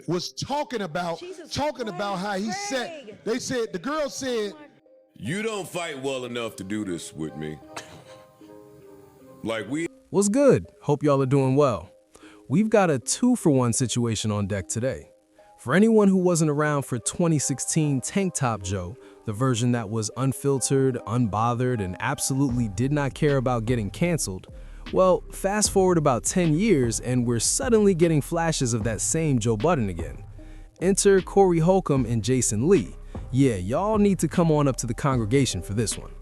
was talking about how he said, they said, the girl said, you don't fight well enough to do this with me. Like we... What's good? Hope y'all are doing well. We've got a 2-for-1 situation on deck today. For anyone who wasn't around for 2016 Tank Top Joe, the version that was unfiltered, unbothered, and absolutely did not care about getting canceled, well, fast forward about 10 years and we're suddenly getting flashes of that same Joe Budden again. Enter Corey Holcomb and Jason Lee. Yeah, y'all need to come on up to the congregation for this one.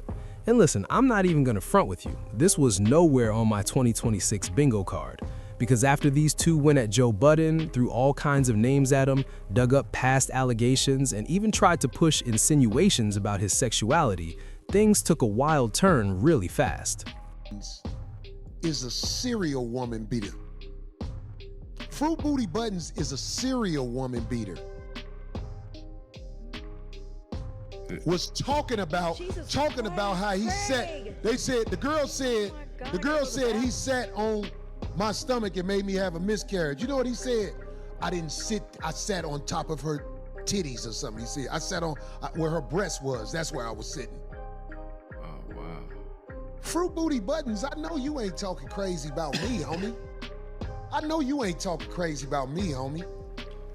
And listen, I'm not even gonna front with you. This was nowhere on my 2026 bingo card. Because after these two went at Joe Budden, threw all kinds of names at him, dug up past allegations, and even tried to push insinuations about his sexuality, things took a wild turn really fast. Is a serial woman beater. Fruit Booty Buttons is a serial woman beater. Was talking about how he sat, they said, the girl said he sat on my stomach and made me have a miscarriage. You know what he said? I sat on top of her titties or something. He said, I sat on where her breast was. That's where I was sitting. Oh, wow. Fruit Booty Buttons, I know you ain't talking crazy about me, homie. I know you ain't talking crazy about me, homie.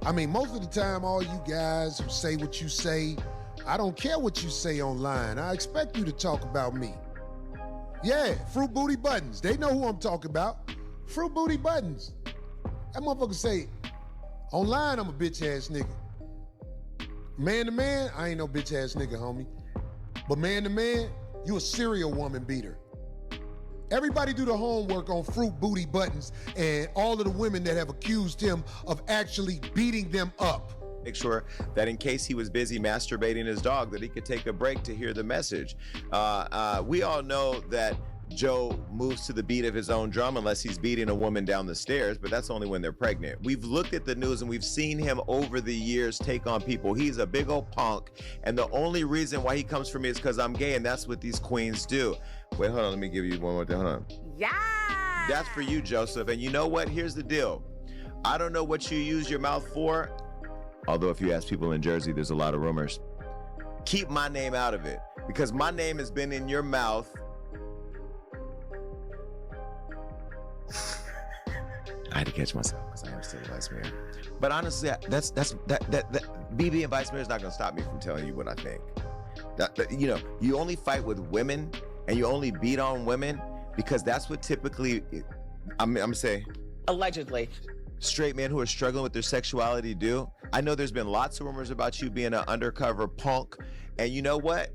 I mean, most of the time, all you guys who say what you say, I don't care what you say online. I expect you to talk about me. Yeah, Fruit Booty Buttons. They know who I'm talking about. Fruit Booty Buttons. That motherfucker say, online, I'm a bitch-ass nigga. Man to man, I ain't no bitch-ass nigga, homie. But man to man, you a serial woman beater. Everybody do the homework on Fruit Booty Buttons and all of the women that have accused him of actually beating them up. Make sure that in case he was busy masturbating his dog, that he could take a break to hear the message. We all know that Joe moves to the beat of his own drum unless he's beating a woman down the stairs, but that's only when they're pregnant. We've looked at the news and we've seen him over the years take on people. He's a big old punk, and the only reason why he comes for me is because I'm gay, and that's what these queens do. Wait, hold on, let me give you one more thing, hold on. Yeah! That's for you, Joseph, and you know what? Here's the deal. I don't know what you use your mouth for, although if you ask people in Jersey, there's a lot of rumors. Keep my name out of it, because my name has been in your mouth. I had to catch myself because I am still a vice mayor. But honestly, that BB and vice mayor is not going to stop me from telling you what I think. You know, you only fight with women and you only beat on women because that's what typically, I'm going to say, allegedly, straight men who are struggling with their sexuality do. I know there's been lots of rumors about you being an undercover punk, and you know what?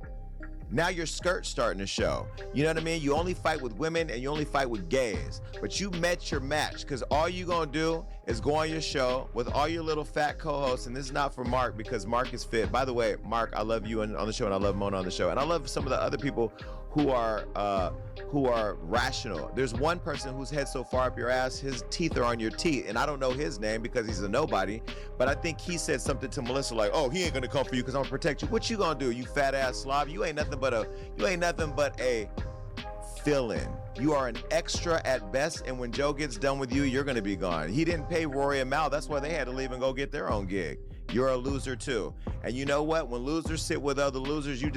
Now your skirt's starting to show. You know what I mean? You only fight with women and you only fight with gays. But you met your match, because all you gonna do is go on your show with all your little fat co-hosts, and this is not for Mark because Mark is fit. By the way, Mark, I love you on the show, and I love Mona on the show, and I love some of the other people who are rational. There's one person whose head's so far up your ass, his teeth are on your teeth, and I don't know his name because he's a nobody, but I think he said something to Melissa like, oh, he ain't gonna come for you because I'm gonna protect you. What you gonna do, you fat ass slob? You ain't nothing but a fill-in. You are an extra at best, and when Joe gets done with you, you're gonna be gone. He didn't pay Rory and Mal, that's why they had to leave and go get their own gig. You're a loser too. And you know what? When losers sit with other losers, you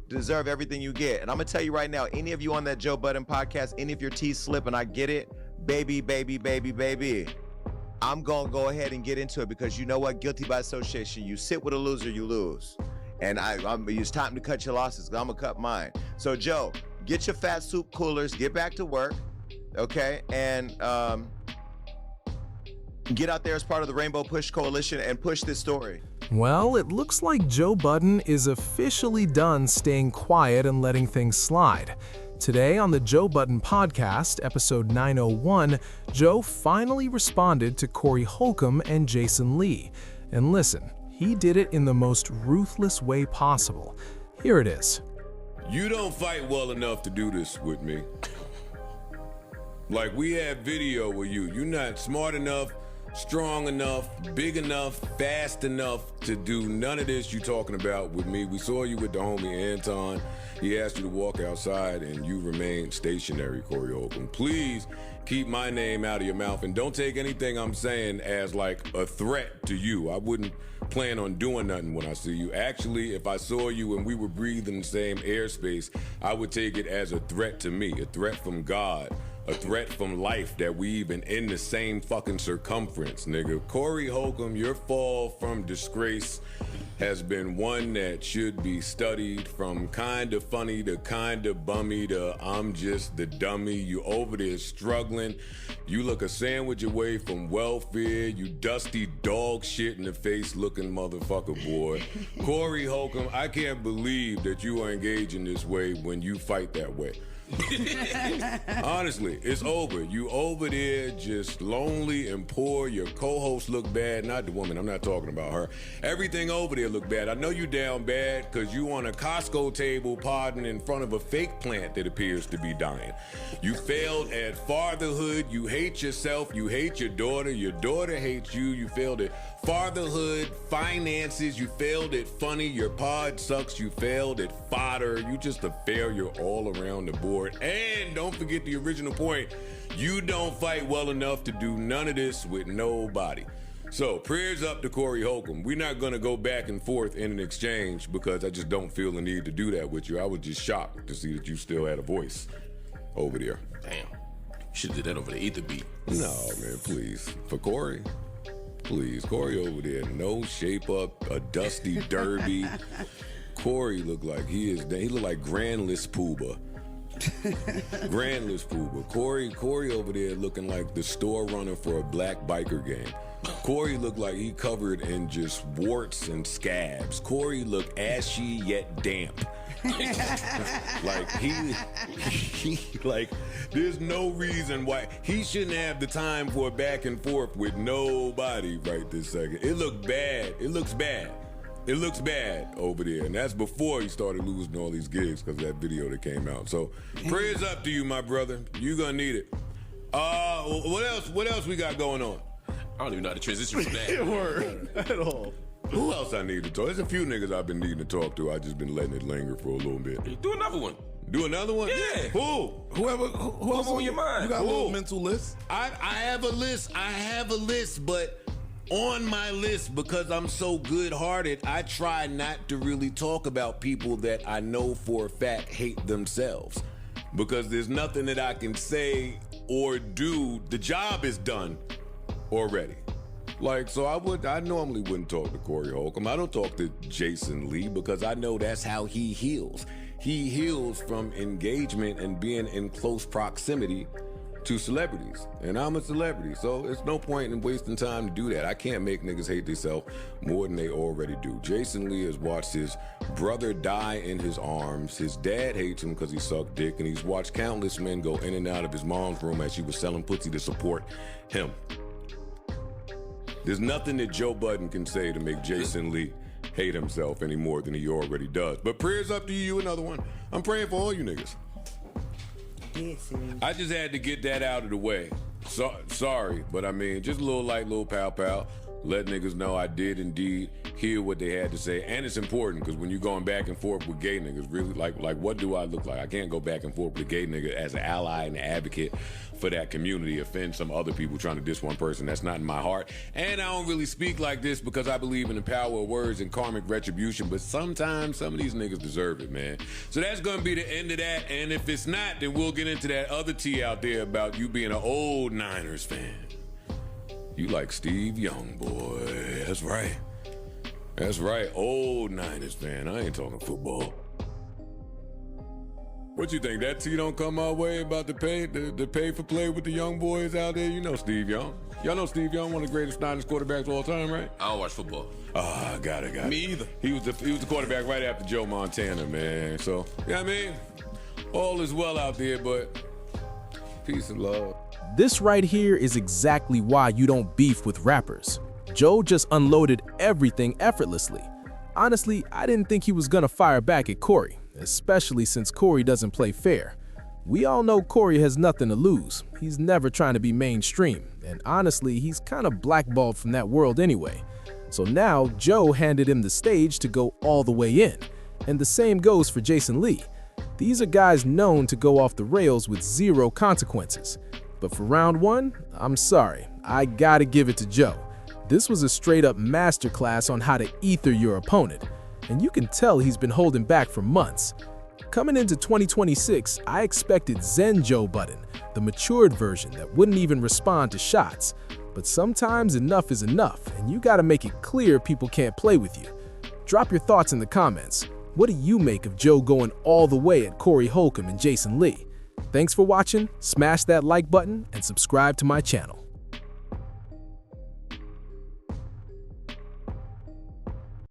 deserve everything you get. And I'm gonna tell you right now, any of you on that Joe Budden podcast, any of your teeth slip, and I get it, baby, I'm gonna go ahead and get into it, because you know what? Guilty by association. You sit with a loser, you lose. And it's time to cut your losses, because I'm gonna cut mine. So Joe, get your fat soup coolers, get back to work, okay? And get out there as part of the Rainbow Push Coalition and push this story. Well, it looks like Joe Budden is officially done staying quiet and letting things slide. Today on the Joe Budden podcast, episode 901, Joe finally responded to Corey Holcomb and Jason Lee. And listen, he did it in the most ruthless way possible. Here it is. You don't fight well enough to do this with me. Like, we have video with you. You're not smart enough strong enough, big enough, fast enough to do none of this you talking about with me. We saw you with the homie Anton. He asked you to walk outside and you remained stationary, Corey Holcomb. Please keep my name out of your mouth and don't take anything I'm saying as like a threat to you. I wouldn't plan on doing nothing when I see you. Actually, if I saw you and we were breathing the same airspace, I would take it as a threat to me, a threat from God, a threat from life that we even in the same fucking circumference, nigga. Corey Holcomb, your fall from disgrace has been one that should be studied, from kinda funny to kinda bummy to I'm just the dummy. You over there struggling. You look a sandwich away from welfare. You dusty dog shit in the face looking motherfucker, boy. Corey Holcomb, I can't believe that you are engaging this way when you fight that way. Honestly, it's over. You over there just lonely and poor. Your co-host look bad. Not the woman, I'm not talking about her. Everything over there look bad. I know you down bad because you on a Costco table podding in front of a fake plant that appears to be dying. You failed at fatherhood. You hate yourself. You hate your daughter. Your daughter hates you. You failed at fatherhood, finances. You failed at funny. Your pod sucks. You failed at fodder. You just a failure all around the board. And don't forget the original point. You don't fight well enough to do none of this with nobody. So prayers up to Corey Holcomb. We're not gonna go back and forth in an exchange because I just don't feel the need to do that with you. I was just shocked to see that you still had a voice over there. Damn. You should have did that over the ether beat. No, man, please. For Corey, please. Corey over there, no shape up, a dusty derby. Corey look like he look like Grandless Pooba. Grandless Pooba. Corey over there looking like the store runner for a black biker gang. Corey looked like he covered in just warts and scabs. Corey looked ashy yet damp. Like he like there's no reason why he shouldn't have the time for a back and forth with nobody right this second. It looked bad. It looks bad. It looks bad over there, and that's before he started losing all these gigs because of that video that came out. So, prayers up to you, my brother. You gonna need it. What else? What else we got going on? I don't even know how to transition from that. Word at all. Who else I need to talk? There's a few niggas I've been needing to talk to. I just been letting it linger for a little bit. Do another one. Do another one? Yeah. Who? Who else on your mind? You got a little mental list? I have a list. I have a list, but on my list, because I'm so good-hearted, I try not to really talk about people that I know for a fact hate themselves. Because there's nothing that I can say or do. The job is done already. Like, so I normally wouldn't talk to Corey Holcomb. I don't talk to Jason Lee because I know that's how he heals. He heals from engagement and being in close proximity to celebrities, and I'm a celebrity, so it's no point in wasting time to do that. I can't make niggas hate themselves more than they already do. Jason Lee has watched his brother die in his arms. His dad hates him because he sucked dick, and he's watched countless men go in and out of his mom's room as she was selling pussy to support him. There's nothing that Joe Budden can say to make Jason Lee hate himself any more than he already does. But prayers up to you, another one. I'm praying for all you niggas. I just had to get that out of the way. Sorry, but I mean, just a little pow. Let niggas know I did indeed hear what they had to say. And it's important because when you're going back and forth with gay niggas, really, like what do I look like? I can't go back and forth with a gay nigga as an ally and an advocate for that community, offend some other people trying to diss one person. That's not in my heart. And I don't really speak like this because I believe in the power of words and karmic retribution, but sometimes some of these niggas deserve it, man. So that's gonna be the end of that. And if it's not, then we'll get into that other tea out there about you being an old Niners fan. You like Steve Young, boy. That's right. That's right, old Niners fan. I ain't talking football. What you think, that tea don't come our way about the pay for play with the young boys out there? You know Steve Young. Y'all know Steve Young, one of the greatest Niners quarterbacks of all time, right? I don't watch football. Ah, got it. Me either. He was the quarterback right after Joe Montana, man. So, yeah, I mean, all is well out there, but peace and love. This right here is exactly why you don't beef with rappers. Joe just unloaded everything effortlessly. Honestly, I didn't think he was gonna fire back at Corey, especially since Corey doesn't play fair. We all know Corey has nothing to lose. He's never trying to be mainstream, and honestly, he's kind of blackballed from that world anyway. So now, Joe handed him the stage to go all the way in. And the same goes for Jason Lee. These are guys known to go off the rails with zero consequences. But for round one, I'm sorry, I gotta give it to Joe. This was a straight-up masterclass on how to ether your opponent, and you can tell he's been holding back for months. Coming into 2026, I expected Zen Joe Budden, the matured version that wouldn't even respond to shots. But sometimes enough is enough, and you gotta make it clear people can't play with you. Drop your thoughts in the comments. What do you make of Joe going all the way at Corey Holcomb and Jason Lee? Thanks for watching, smash that like button, and subscribe to my channel.